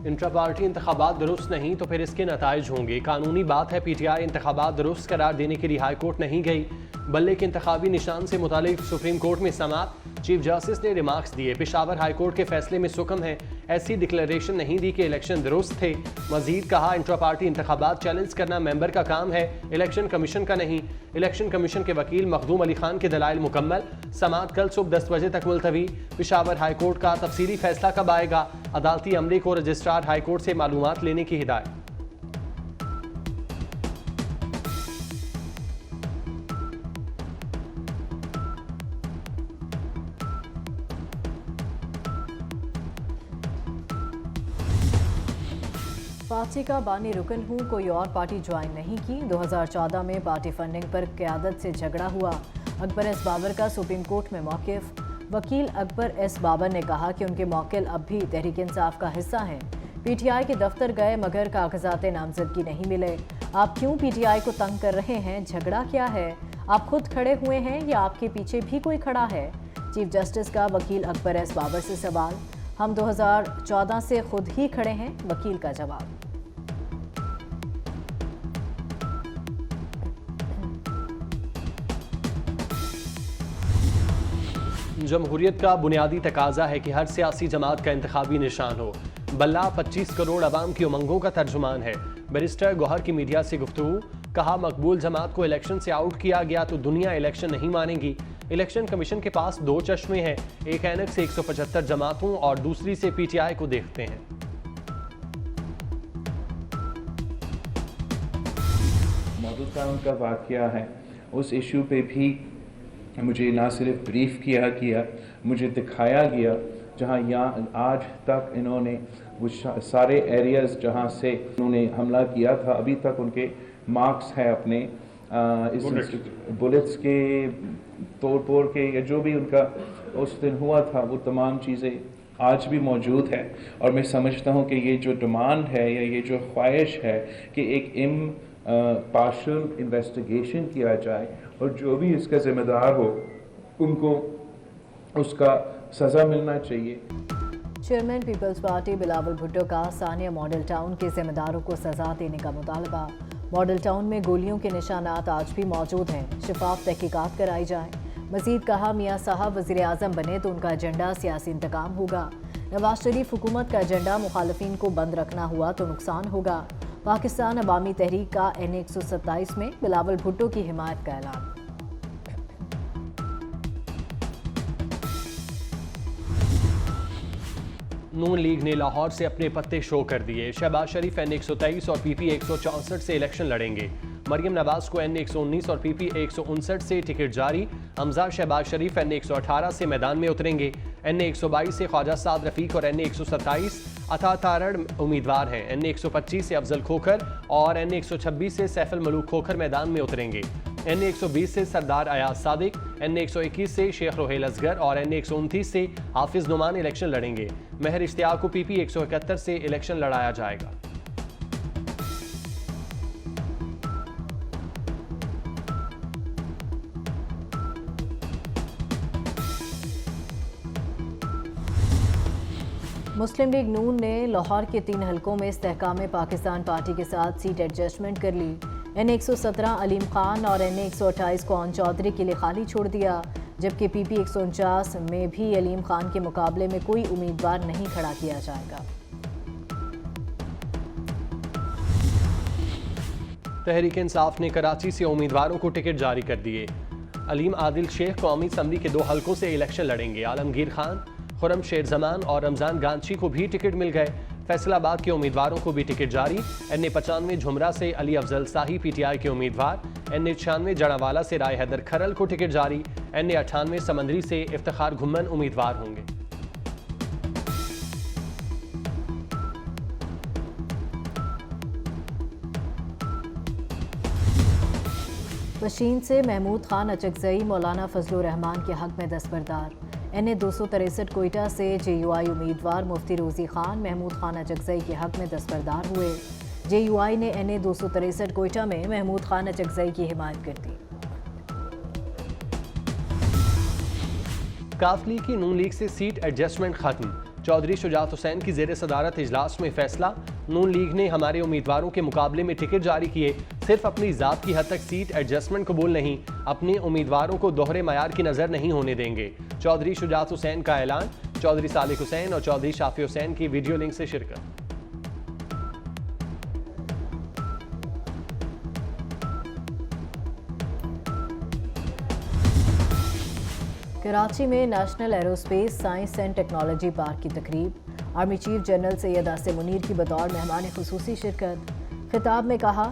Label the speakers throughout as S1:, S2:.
S1: Intra party इंतखाबात दुरुस्त नहीं तो फिर इसके नताइज होंगे। कानूनी बात है, पीटीआई इंतखाबात दुरुस्त करार देने के लिए हाई कोर्ट नहीं गई। बल्ले के इंतखाबी निशान से मुतालिक सुप्रीम कोर्ट में समाअत। चीफ जस्टिस ने रिमार्क्स दिए, पेशावर हाई कोर्ट के फैसले में सुकम है, ऐसी डिक्लेरेशन नहीं दी कि इलेक्शन दुरुस्त थे। मजीद कहा, इंट्रा पार्टी इंतखाबात चैलेंज करना मेंबर का काम है, इलेक्शन कमीशन का नहीं। इलेक्शन कमीशन के वकील मखदूम अली खान के दलाइल मुकम्मल। समाअत कल सुबह 10 बजे तक मुलतवी। पेशावर हाई कोर्ट का तफसीली फैसला कब आएगा? अदालती अमले को रजिस्ट्रार हाई कोर्ट से मालूमात लेने की हिदायत।
S2: पार्टी का बानी रुकन हूँ, कोई और पार्टी ज्वाइन नहीं की। 2014 में पार्टी फंडिंग पर क़यादत से झगड़ा हुआ। अकबर एस बाबर का सुप्रीम कोर्ट में मौक़िफ़। वकील अकबर एस बाबर ने कहा कि उनके मौकिल अब भी तहरीक इंसाफ का हिस्सा हैं। पीटीआई के दफ्तर गए मगर कागजात नामजदगी नहीं मिले। आप क्यों पीटीआई को तंग कर रहे हैं? झगड़ा क्या है? आप खुद खड़े हुए हैं या आपके पीछे भी कोई खड़ा है? चीफ जस्टिस का वकील अकबर एस बाबर से सवाल। हम 2014 से खुद ही खड़े हैं, वकील का जवाब।
S1: जमहूरियत का बुनियादी तकाजा है कि हर सियासी जमात का इंतखाबी निशान हो। बल्ला 25 करोड़ अवाम की उमंगों का तर्जुमान है। बैरिस्टर गौहर की मीडिया से गुफ्तगू। कहा, मकबूल जमात को इलेक्शन से आउट किया गया तो दुनिया इलेक्शन नहीं मानेगी। इलेक्शन कमीशन के पास 2 चश्मे हैं, एक ऐनक से 175 जमातों और दूसरी से पीटीआई को देखते हैं।
S3: मौजूदा उनका वाक़या है, उस इशू पे भी मुझे ना सिर्फ ब्रीफ किया गया, मुझे दिखाया गया जहाँ यहाँ आज तक इन्होंने वो सारे एरियाज़ जहाँ से इन्होंने हमला किया था, अभी तक उनके मार्क्स हैं अपने बुलेट्स के तोड़ के, या जो भी उनका उस दिन हुआ था, वो तमाम चीज़ें आज भी मौजूद है। और मैं समझता हूँ कि ये जो डिमांड है या ये जो ख्वाहिश है कि एक पार्शियल इन्वेस्टिगेशन किया जाए और जो भी इसका जिम्मेदार हो उनको उसका सज़ा मिलना चाहिए।
S2: चेयरमैन पीपल्स पार्टी बिलावल भुट्टो का सानिया मॉडल टाउन के जिम्मेदारों को सजा देने का मुतालबा। मॉडल टाउन में गोलियों के निशानात आज भी मौजूद हैं, शिफाफ तहकीकात कराई जाए। मजीद कहा, मियाँ साहब वज़ीर आज़म बने तो उनका एजेंडा सियासी इंतकाम होगा। नवाज शरीफ हुकूमत का एजेंडा मुखालफिन को बंद रखना हुआ तो नुकसान होगा। पाकिस्तान अवामी तहरीक का NA 127 में बिलावल भुट्टो की हिमायत का ऐलान।
S1: नून लीग ने लाहौर से अपने पत्ते शो कर दिए। शहबाज शरीफ NA 123 और PP 164 से इलेक्शन लड़ेंगे। मरियम नवाज को NA 119 और PP 159 से टिकट जारी। हमजा शहबाज शरीफ NA 118 से मैदान में उतरेंगे। NA 122 से ख्वाजा साद रफीक और NA 127 अता तारड़ उम्मीदवार हैं। NA 125 से अफजल खोखर और NA 126 से सैफुल मलूक खोखर मैदान में उतरेंगे। NA 120 से सरदार अयाज सादिक, NA 121 से शेख रोहेल असगर और NA 129 से हाफिज नुमान इलेक्शन लड़ेंगे। महर इश्तियाक को PP 171 से इलेक्शन लड़ाया जाएगा।
S2: मुस्लिम लीग नून ने लाहौर के 3 हलकों में इस्तेहकाम पाकिस्तान पार्टी के साथ सीट एडजस्टमेंट कर ली। NA 117 अलीम खान और NA 128 को चौधरी के लिए खाली छोड़ दिया, जबकि PP 149 में भी अलीम खान के मुकाबले में कोई उम्मीदवार नहीं खड़ा किया जाएगा।
S1: तहरीक इंसाफ ने कराची से उम्मीदवारों को टिकट जारी कर दिए। अलीम आदिल शेख कौमी असम्बली के 2 हलकों से इलेक्शन लड़ेंगे। आलमगीर खान, खुरम शेर जमान और रमजान गांची को भी टिकट मिल गए। फैसलाबाद के उम्मीदवारों को भी टिकट जारी। NA 95 झुमरा से अली अफजल शाही PTI के उम्मीदवार। NA 96 जड़ावाला से राय हैदर खरल को टिकट जारी। NA 98 समंदरी से इफ्तिखार घुम्मन उम्मीदवार होंगे।
S2: बशीन से महमूद खान अचकजई मौलाना फजलुर रहमान के हक में दस्तबरदार। NA 263 कोयटा से JUI उम्मीदवार मुफ्ती रोजी खान महमूद खान अचकजई के हक में दस्तबरदार हुए। JUI ने NA 263 कोयटा में महमूद खान अचकजई की हिमायत कर दी।
S1: काफ लीग की नून लीग से सीट एडजस्टमेंट खत्म। चौधरी शुजात हुसैन की ज़ेर सदारत इजलास में फैसला। नून लीग ने हमारे उम्मीदवारों के मुकाबले में टिकट जारी किए, सिर्फ अपनी ज़ात की हद तक सीट एडजस्टमेंट कबूल नहीं, अपने उम्मीदवारों को दोहरे मयार की नज़र नहीं होने देंगे। चौधरी शुजात हुसैन का ऐलान। चौधरी सालिक हुसैन और चौधरी शाफी हुसैन की वीडियो लिंक से शिरकत।
S2: कराची में national aerospace science and technology park की तकरीब। Army chief general Syed Asim Munir की बतौर मेहमान खुसूसी शिरकत। खिताब में कहा,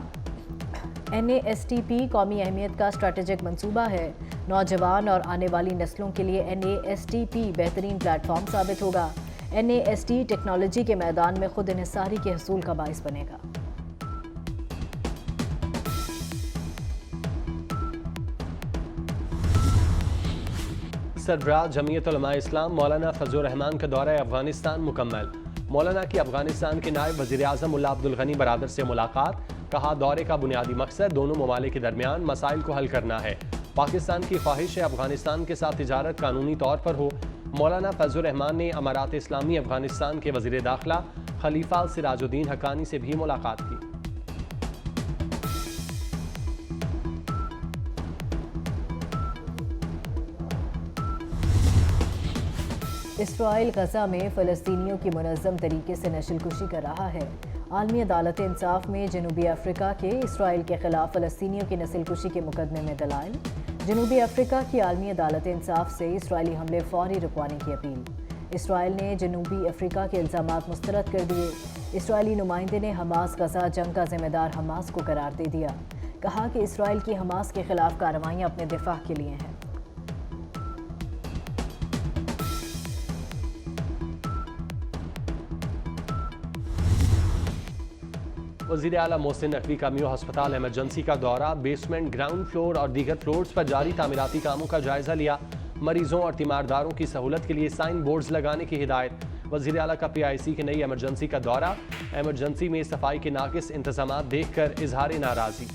S2: NASTP कौमी अहमियत का स्ट्रेटेजिक मंसूबा है। नौजवान और आने वाली नस्लों के लिए NASTP बेहतरीन प्लेटफॉर्म साबित होगा। NAST टेक्नोलॉजी के मैदान में खुद इन्हिसारी के हसूल का बाइस बनेगा।
S1: सरबराह जमीयत उलमा इस्लाम मौलाना फजलुर रहमान का दौरा अफगानिस्तान मुकम्मल। मौलाना की अफगानिस्तान के नायब वज़ीर आज़म मुल्ला अब्दुल गनी बरादर से मुलाकात। कहा, दौरे का बुनियादी मकसद दोनों ममालिक के दरमियान मसाइल को हल करना है। पाकिस्तान की ख्वाहिश है अफगानिस्तान के साथ तिजारत कानूनी तौर पर हो। मौलाना फजलुर रहमान ने अमारात इस्लामी अफगानिस्तान के वज़ीर दाखिला खलीफा सिराजुद्दीन हक्कानी से भी मुलाकात की।
S2: इसराइल गजा में फ़लस्तीनियों की मुनज़्ज़म तरीके से नस्लकुशी कर रहा है। आलमी अदालत इंसाफ में जनूबी अफ्रीका के इसराइल के खिलाफ फ़लस्तीनियों की नस्लकुशी के मुकदमे में दलाइल। जनूबी अफ्रीका की आलमी अदालत इंसाफ से इसराइली हमले फौरी रुकवाने की अपील। इसराइल ने जनूबी अफ्रीका के इल्ज़ामात मुस्तरद कर दिए। इसराइली नुमाइंदे ने हमास गजा जंग का जिम्मेदार हमास को करार दे दिया। कहा कि इसराइल की हमास के खिलाफ कार्रवाइयाँ अपने दिफा के लिए हैं।
S1: वज़ीर आला मोहसिन नकवी का मियो हस्पताल एमरजेंसी का दौरा। बेसमेंट, ग्राउंड फ्लोर और दीगर फ्लोर्स पर जारी तामीराती कामों का जायजा लिया। मरीजों और तीमारदारों की सहूलत के लिए साइन बोर्ड्स लगाने की हिदायत। वज़ीर आला का PIC की नई एमरजेंसी का दौरा। एमरजेंसी में सफाई के नाकिस इंतजाम देखकर इजहार नाराज़गी।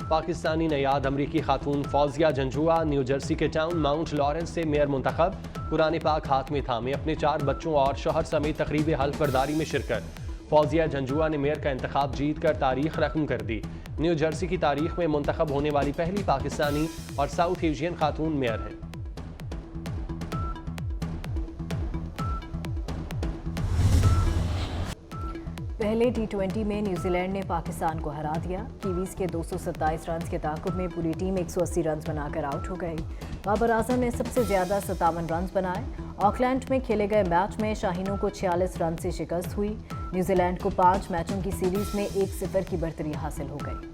S1: पाकिस्तानी नयाद अमरीकी खातून फौजिया जंजुआ न्यू जर्सी के टाउन माउंट लॉरेंस से मेयर मुंतखब। कुरान पाक हाथ में थामे अपने 4 बच्चों और शोहर समेत तकरीब हल्फ बर्दारी में शिरकत। फौजिया जंजुआ ने मेयर का इंतखाब जीत कर तारीख रकम कर दी। न्यू जर्सी की तारीख में मुंतखब होने वाली पहली पाकिस्तानी और साउथ एशियन खातून मेयर हैं।
S2: पहले T20 में न्यूजीलैंड ने पाकिस्तान को हरा दिया। कीवीज के 227 रन के ताकुब में पूरी टीम 180 रन बनाकर आउट हो गई। बाबर आजम ने सबसे ज्यादा 57 रन बनाए। ऑकलैंड में खेले गए मैच में शाहीनों को 46 रन से शिकस्त हुई। न्यूजीलैंड को 5 मैचों की सीरीज में 1-0 की बढ़तरी हासिल हो गई।